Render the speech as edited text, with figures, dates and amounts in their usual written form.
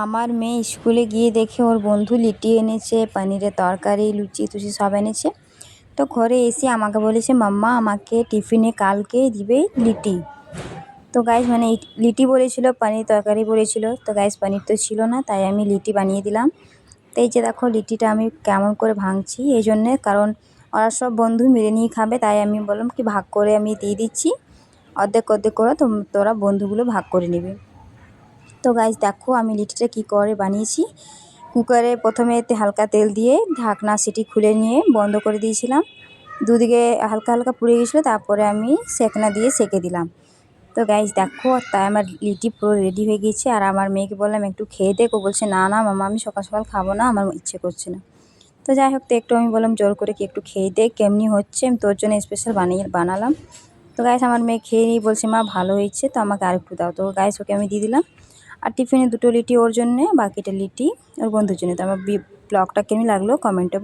আমার মেয়ে স্কুলে গিয়ে দেখে ওর বন্ধু লিটি এনেছে, পনিরের তরকারি, লুচি টুচি সব এনেছে। তো ঘরে এসে আমাকে বলেছে, মাম্মা আমাকে টিফিনে কালকে দিবে লিটি। তো গাইস মানে লিটি বলেছিল, পনির তরকারি বলেছিল। তো গাইস পনির তো ছিল না, তাই আমি লিটি বানিয়ে দিলাম। তো এই যে দেখো লিটিটা আমি কেমন করে ভাঙছি, এই জন্যে কারণ ওরা সব বন্ধু মিলে নিয়ে খাবে, তাই আমি বললাম কি ভাগ করে আমি দিয়ে দিচ্ছি, অর্ধেক অর্ধেক করে তোরা বন্ধুগুলো ভাগ করে নেবে। তো গাইস দেখো আমি লিটিটা কী করে বানিয়েছি। কুকারে প্রথমে হালকা তেল দিয়ে ঢাকনা সিটি খুলে নিয়ে বন্ধ করে দিয়েছিলাম। দুদিকে হালকা হালকা পুড়ে গেছিলো, তারপরে আমি সেকনা দিয়ে সেকে দিলাম। তো গাইস দেখো তাই আমার লিটি পুরো রেডি হয়ে গেছে। আর আমার মেয়েকে বললাম একটু খেয়ে দেখ, ও বলছে না না মামা আমি সকাল সকাল খাবো না, আমার ইচ্ছে করছে না। তো যাই হোক, তো একটু আমি বললাম জোর করে কি একটু খেয়ে দেখ কেমনি হচ্ছে, আমি তোর জন্য স্পেশাল বানালাম। তো গাইস আমার মেয়ে খেয়ে নিয়ে বলছে মা ভালো হয়েছে, তো আমাকে আরেকটু দাও। তো গাইস ওকে আমি দিয়ে দিলাম। আর টিফিনে 2টো লিটি ওর জন্যে, বাকিটা লিটি ওর বন্ধুর জন্য। তো আমার ব্লগটা কেমন লাগলো কমেন্টে